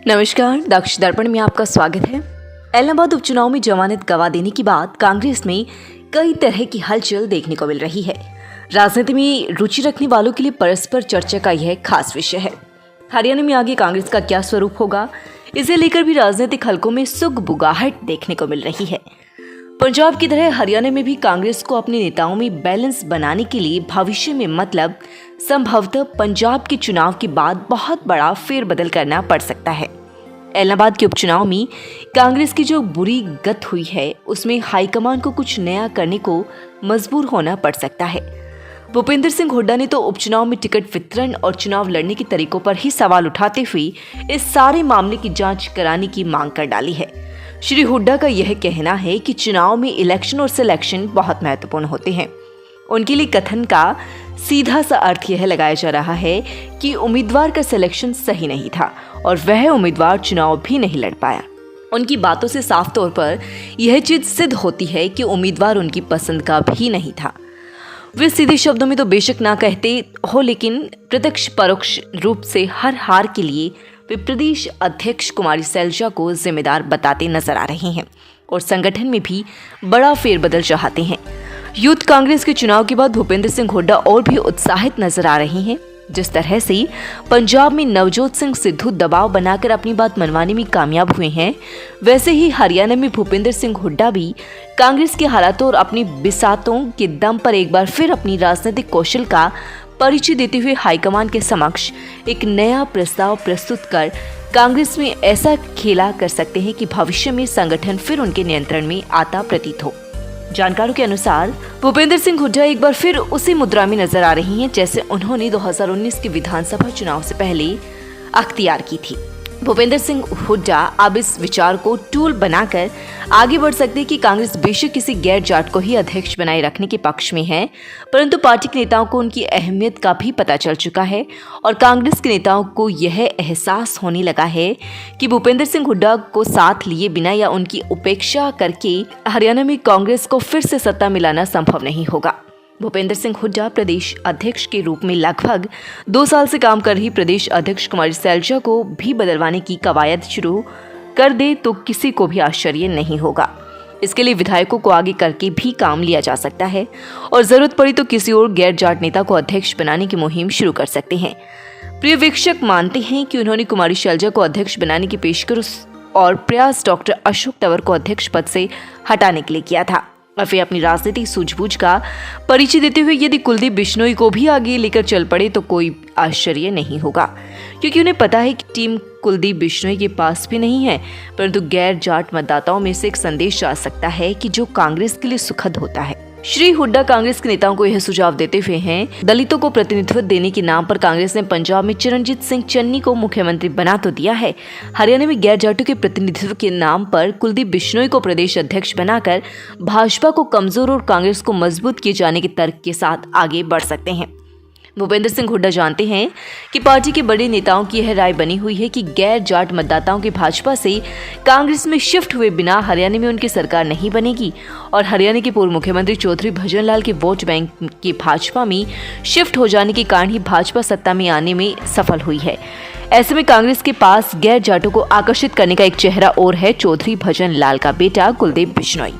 नमस्कार, दक्ष दर्पण में आपका स्वागत है। इलाहाबाद उपचुनाव में जमानत गवा देने के बाद कांग्रेस में कई तरह की हलचल देखने को मिल रही है। राजनीति में रुचि रखने वालों के लिए परस्पर चर्चा का यह खास विषय है। हरियाणा में आगे कांग्रेस का क्या स्वरूप होगा, इसे लेकर भी राजनीतिक हलकों में सुगबुगाहट देखने को मिल रही है। पंजाब की तरह हरियाणा में भी कांग्रेस को अपने नेताओं में बैलेंस बनाने के लिए भविष्य में मतलब संभवतः पंजाब के चुनाव के बाद बहुत बड़ा फेरबदल करना पड़ सकता है। इलाहाबाद के उपचुनाव में कांग्रेस की जो बुरी गत हुई है, उसमें हाईकमान को कुछ नया करने को मजबूर होना पड़ सकता है। भूपेंद्र सिंह हुड्डा ने तो उपचुनाव में टिकट वितरण और चुनाव लड़ने के तरीकों पर ही सवाल उठाते हुए इस सारे मामले की जांच कराने की मांग कर डाली है। श्री हुड्डा का यह कहना है कि चुनाव में इलेक्शन और सिलेक्शन बहुत महत्वपूर्ण होते हैं। उनके लिए कथन का सीधा सा अर्थ यह लगाया जा रहा है कि उम्मीदवार का सिलेक्शन सही नहीं था और वह उम्मीदवार चुनाव भी नहीं लड़ पाया। उनकी बातों से साफ तौर पर यह चीज सिद्ध होती है कि उम्मीदवार उनकी पसंद का भी नहीं था। वे सीधे शब्दों में तो बेशक ना कहते हो, लेकिन प्रत्यक्ष परोक्ष रूप से हर हार के लिए वे प्रदेश अध्यक्ष कुमारी सैलजा को जिम्मेदार बताते नजर आ रहे हैं और संगठन में भी बड़ा फेरबदल चाहते हैं। यूथ कांग्रेस के चुनाव के बाद भूपेंद्र सिंह हुड्डा और भी उत्साहित नजर आ रहे हैं। जिस तरह से पंजाब में नवजोत सिंह सिद्धू दबाव बनाकर अपनी बात मनवाने में कामयाब हुए हैं, वैसे ही हरियाणा में भूपेंद्र सिंह हुड्डा भी कांग्रेस के हालातों और अपनी बिसातों के दम पर एक बार फिर अपनी राजनीतिक कौशल का परिचय देते हुए हाईकमान के समक्ष एक नया प्रस्ताव प्रस्तुत कर कांग्रेस में ऐसा खेला कर सकते हैं कि भविष्य में संगठन फिर उनके नियंत्रण में आता प्रतीत हो। जानकारों के अनुसार भूपेंद्र सिंह हुड्डा एक बार फिर उसी मुद्रा में नजर आ रही हैं जैसे उन्होंने 2019 के विधानसभा चुनाव से पहले अख्तियार की थी। भूपेंद्र सिंह हुड्डा अब इस विचार को टूल बनाकर आगे बढ़ सकते हैं कि कांग्रेस बेशक किसी गैर जाट को ही अध्यक्ष बनाए रखने के पक्ष में है, परंतु पार्टी के नेताओं को उनकी अहमियत का भी पता चल चुका है और कांग्रेस के नेताओं को यह एहसास होने लगा है कि भूपेंद्र सिंह हुड्डा को साथ लिए बिना या उनकी उपेक्षा करके हरियाणा में कांग्रेस को फिर से सत्ता मिलाना संभव नहीं होगा। भूपेंद्र सिंह हुड्डा प्रदेश अध्यक्ष के रूप में लगभग 2 साल से काम कर रही प्रदेश अध्यक्ष कुमारी सैलजा को भी बदलवाने की कवायद शुरू कर दे तो किसी को भी आश्चर्य नहीं होगा। इसके लिए विधायकों को आगे करके भी काम लिया जा सकता है और जरूरत पड़ी तो किसी और गैर जाट नेता को अध्यक्ष बनाने की मुहिम शुरू कर सकते हैं। प्रिय वीक्षक मानते हैं कि उन्होंने कुमारी सैलजा को अध्यक्ष बनाने की पेशकश और प्रयास डॉक्टर अशोक तंवर को अध्यक्ष पद से हटाने के लिए किया था और वे अपनी राजनीतिक सूझबूझ का परिचय देते हुए यदि कुलदीप बिश्नोई को भी आगे लेकर चल पड़े तो कोई आश्चर्य नहीं होगा, क्योंकि उन्हें पता है कि टीम कुलदीप बिश्नोई के पास भी नहीं है, परंतु गैर जाट मतदाताओं में से एक संदेश जा सकता है कि जो कांग्रेस के लिए सुखद होता है। श्री हुड्डा कांग्रेस के नेताओं को यह सुझाव देते हुए हैं, दलितों को प्रतिनिधित्व देने के नाम पर कांग्रेस ने पंजाब में चरणजीत सिंह चन्नी को मुख्यमंत्री बना तो दिया है, हरियाणा में गैर जाटों के प्रतिनिधित्व के नाम पर कुलदीप बिश्नोई को प्रदेश अध्यक्ष बनाकर भाजपा को कमजोर और कांग्रेस को मजबूत किए जाने के तर्क के साथ आगे बढ़ सकते हैं। भूपेंद्र सिंह हुड्डा जानते हैं कि पार्टी के बड़े नेताओं की यह राय बनी हुई है कि गैर जाट मतदाताओं के भाजपा से कांग्रेस में शिफ्ट हुए बिना हरियाणा में उनकी सरकार नहीं बनेगी और हरियाणा के पूर्व मुख्यमंत्री चौधरी भजन लाल के वोट बैंक के भाजपा में शिफ्ट हो जाने के कारण ही भाजपा सत्ता में आने में सफल हुई है। ऐसे में कांग्रेस के पास गैर जाटों को आकर्षित करने का एक चेहरा और है चौधरी भजन लाल का बेटा कुलदीप बिश्नोई।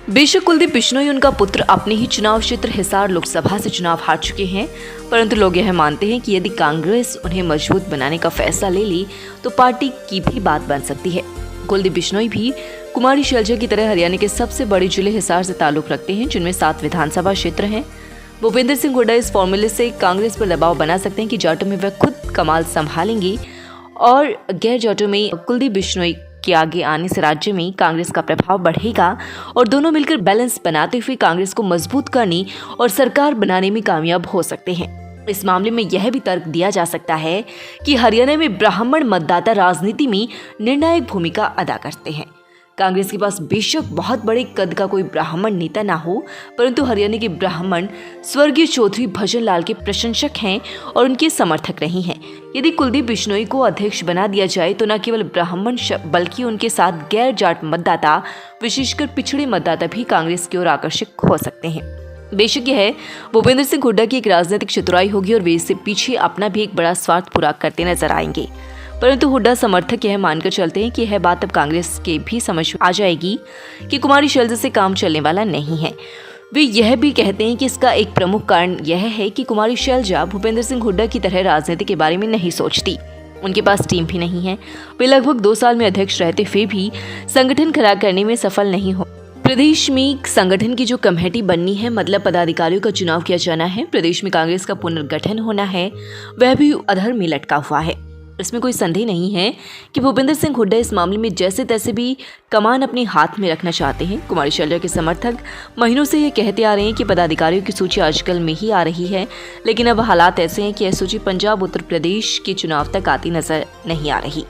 बेशक कुलदीप बिश्नोई उनका पुत्र अपने ही चुनाव क्षेत्र हिसार लोकसभा से चुनाव हार चुके हैं, परंतु लोग यह मानते हैं कि यदि कांग्रेस उन्हें मजबूत बनाने का फैसला ले ली तो पार्टी की भी बात बन सकती है। कुलदीप बिश्नोई भी कुमारी सैलजा की तरह हरियाणा के सबसे बड़े जिले हिसार से ताल्लुक रखते हैं, जिनमें 7 विधानसभा क्षेत्र हैं। भूपेंद्र सिंह हुड्डा इस फॉर्मूले से कांग्रेस पर दबाव बना सकते हैं कि जाटों में वह खुद कमाल संभालेंगे और गैर जाटों में कुलदीप बिश्नोई के आगे आने से राज्य में कांग्रेस का प्रभाव बढ़ेगा और दोनों मिलकर बैलेंस बनाते हुए कांग्रेस को मजबूत करने और सरकार बनाने में कामयाब हो सकते हैं। इस मामले में यह भी तर्क दिया जा सकता है कि हरियाणा में ब्राह्मण मतदाता राजनीति में निर्णायक भूमिका अदा करते हैं। कांग्रेस के पास बेशक बहुत बड़े कद का कोई ब्राह्मण नेता ना हो, परंतु हरियाणा के ब्राह्मण स्वर्गीय चौधरी भजन लाल के प्रशंसक हैं और उनके समर्थक रहे हैं। यदि कुलदीप बिश्नोई को अध्यक्ष बना दिया जाए तो न केवल ब्राह्मण बल्कि उनके साथ गैर जाट मतदाता, विशेषकर पिछड़े मतदाता भी कांग्रेस की ओर आकर्षित हो सकते हैं। बेशक यह भूपेंद्र सिंह हुड्डा की एक राजनीतिक चतुराई होगी और वे इससे पीछे अपना भी एक बड़ा स्वार्थ पूरा करते नजर आएंगे। परंतु हुड्डा समर्थक यह मानकर चलते हैं कि यह बात अब कांग्रेस के भी समझ आ जाएगी कि कुमारी शैलजा से काम चलने वाला नहीं है। वे यह भी कहते हैं कि इसका एक प्रमुख कारण यह है कि कुमारी शैलजा भूपेंद्र सिंह हुड्डा की तरह राजनीति के बारे में नहीं सोचती। उनके पास टीम भी नहीं है। वे लगभग 2 साल में अध्यक्ष रहते हुए भी संगठन खड़ा करने में सफल नहीं हो। प्रदेश में संगठन की जो कमेटी बननी है, मतलब पदाधिकारियों का चुनाव किया जाना है, प्रदेश में कांग्रेस का पुनर्गठन होना है, वह भी अधर में लटका हुआ है। इसमें कोई संदेह नहीं है कि भूपेंद्र सिंह हुड्डा इस मामले में जैसे तैसे भी कमान अपने हाथ में रखना चाहते हैं। कुमारी शैलजा के समर्थक महीनों से ये कहते आ रहे हैं कि पदाधिकारियों की सूची आजकल में ही आ रही है, लेकिन अब हालात ऐसे हैं कि यह सूची पंजाब उत्तर प्रदेश के चुनाव तक आती नजर नहीं आ रही।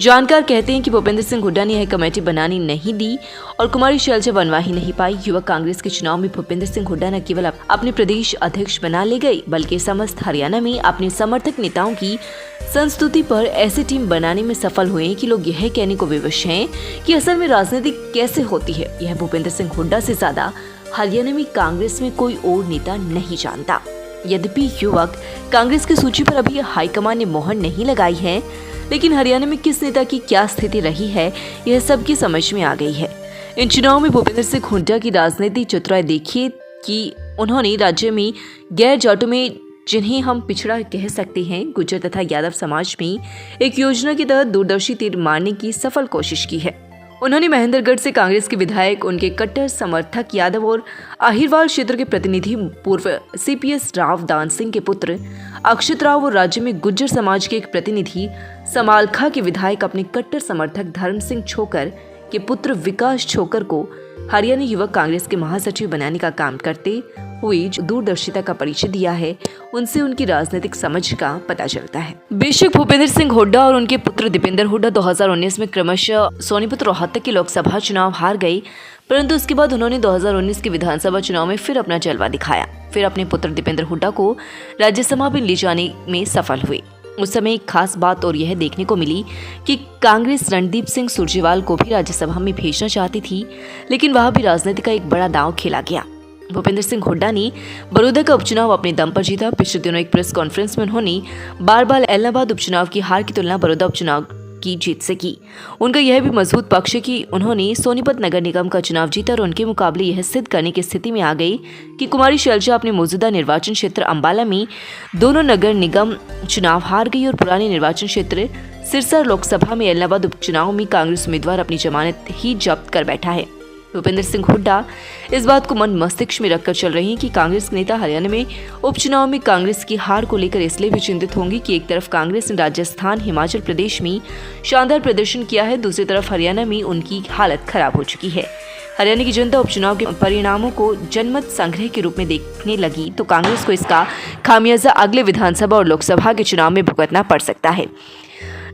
जानकार कहते हैं कि भूपेंद्र सिंह हुड्डा ने यह कमेटी बनानी नहीं दी और कुमारी शैलजा बनवा ही नहीं पाई। युवक कांग्रेस के चुनाव में भूपेंद्र सिंह हुड्डा न केवल अपने प्रदेश अध्यक्ष बना ले गए, बल्कि समस्त हरियाणा में अपने समर्थक नेताओं की संस्तुति पर ऐसी टीम बनाने में सफल हुए कि लोग यह कहने को विवश हैं कि असल में राजनीति कैसे होती है, यह भूपेंद्र सिंह हुड्डा से ज्यादा हरियाणा में कांग्रेस में कोई और नेता नहीं जानता। यद्यपि युवक कांग्रेस की सूची पर अभी हाईकमान ने मोहर नहीं लगाई है, लेकिन हरियाणा में किस नेता की क्या स्थिति रही है, यह सबकी समझ में आ गई है। इन चुनाव में भूपेंद्र सिंह हुड्डा की राजनीति चतुराई देखिए कि उन्होंने राज्य में गैर जाटों में, जिन्हें हम पिछड़ा कह सकते हैं, गुर्जर तथा यादव समाज में एक योजना के तहत दूरदर्शी तीर मारने की सफल कोशिश की है। उन्होंने महेंद्रगढ़ से कांग्रेस के विधायक, उनके कट्टर समर्थक यादव और अहिरवाल क्षेत्र के प्रतिनिधि पूर्व सीपीएस राव दान सिंह के पुत्र अक्षत राव और राज्य में गुज्जर समाज के एक प्रतिनिधि समालखा के विधायक अपने कट्टर समर्थक धर्म सिंह छोकर के पुत्र विकास छोकर को हरियाणा युवक कांग्रेस के महासचिव बनाने का काम करते हुए जो दूरदर्शिता का परिचय दिया है, उनसे उनकी राजनीतिक समझ का पता चलता है। बेशक भूपेंद्र सिंह हुड्डा और उनके पुत्र दीपेंद्र हुड्डा 2019 में क्रमशः सोनीपत रोहतक के लोकसभा चुनाव हार गए, परंतु उसके बाद उन्होंने 2019 के विधानसभा चुनाव में फिर अपना जलवा दिखाया। फिर अपने पुत्र दीपेंद्र हुड्डा को राज्यसभा में ले जाने में सफल हुए। उस समय एक खास बात और यह देखने को मिली कि कांग्रेस रणदीप सिंह सुरजेवाल को भी राज्यसभा में भेजना चाहती थी, लेकिन वहां भी राजनीति का एक बड़ा दांव खेला गया। भूपेंद्र सिंह हुड्डा ने बड़ौदा का उपचुनाव अपने दम पर जीता। पिछले दिनों एक प्रेस कॉन्फ्रेंस में उन्होंने बार-बार इलाहाबाद उपचुनाव की हार की तुलना बड़ौदा उपचुनाव की जीत से की। उनका यह भी मजबूत पक्ष है कि उन्होंने सोनीपत नगर निगम का चुनाव जीता और उनके मुकाबले यह सिद्ध करने की स्थिति में आ गई कि कुमारी शैलजा अपने मौजूदा निर्वाचन क्षेत्र अंबाला में दोनों नगर निगम चुनाव हार गई और पुराने निर्वाचन क्षेत्र सिरसा लोकसभा में इलाहाबाद उपचुनाव में कांग्रेस उम्मीदवार अपनी जमानत ही जब्त कर बैठा है। भूपेंद्र सिंह हुड्डा इस बात को मन मस्तिष्क में रखकर चल रहे हैं कि कांग्रेस नेता हरियाणा में उपचुनाव में कांग्रेस की हार को लेकर इसलिए भी चिंतित होंगे कि एक तरफ कांग्रेस ने राजस्थान, हिमाचल प्रदेश में शानदार प्रदर्शन किया है, दूसरी तरफ हरियाणा में उनकी हालत खराब हो चुकी है। हरियाणा की जनता उपचुनाव के परिणामों को जनमत संग्रह के रूप में देखने लगी तो कांग्रेस को इसका खामियाजा अगले विधानसभा और लोकसभा के चुनाव में भुगतना पड़ सकता है।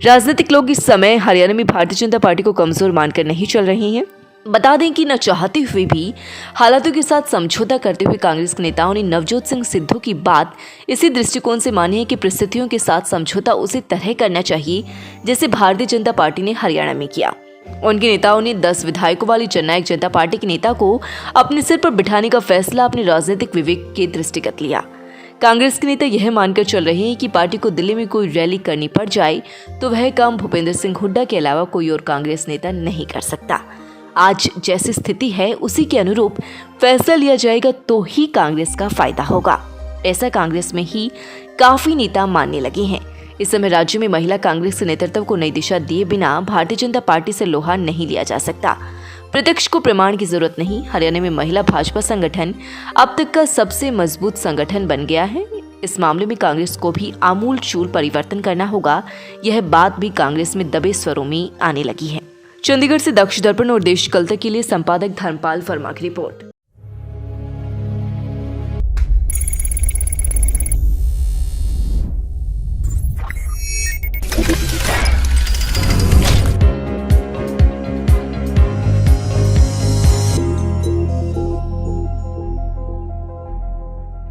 राजनीतिक लोग इस समय हरियाणा में भारतीय जनता पार्टी को कमजोर मानकर नहीं चल रहे हैं। बता दें कि न चाहते हुए भी हालातों के साथ समझौता करते हुए कांग्रेस के नेताओं ने नवजोत सिंह सिद्धू की बात इसी दृष्टिकोण से मानी है कि परिस्थितियों के साथ समझौता उसी तरह करना चाहिए जैसे भारतीय जनता पार्टी ने हरियाणा में किया। उनके नेताओं ने 10 विधायकों वाली जननायक जनता पार्टी के नेता को अपने सिर पर बिठाने का फैसला अपने राजनीतिक विवेक के दृष्टिगत लिया। कांग्रेस के नेता यह मानकर चल रहे हैं कि पार्टी को दिल्ली में कोई रैली करनी पड़ जाए तो वह काम भूपेंद्र सिंह हुड्डा के अलावा कोई और कांग्रेस नेता नहीं कर सकता। आज जैसी स्थिति है उसी के अनुरूप फैसला लिया जाएगा तो ही कांग्रेस का फायदा होगा, ऐसा कांग्रेस में ही काफी नेता मानने लगे हैं। इस समय राज्य में महिला कांग्रेस के नेतृत्व को नई दिशा दिए बिना भारतीय जनता पार्टी से लोहा नहीं लिया जा सकता। प्रत्यक्ष को प्रमाण की जरूरत नहीं। हरियाणा में महिला भाजपा संगठन अब तक का सबसे मजबूत संगठन बन गया है। इस मामले में कांग्रेस को भी आमूल चूल परिवर्तन करना होगा। यह बात भी कांग्रेस में दबे स्वरों में आने लगी है। चंडीगढ़ से दक्ष दर्पण और देश कल तक के लिए संपादक धर्मपाल वर्मा की रिपोर्ट।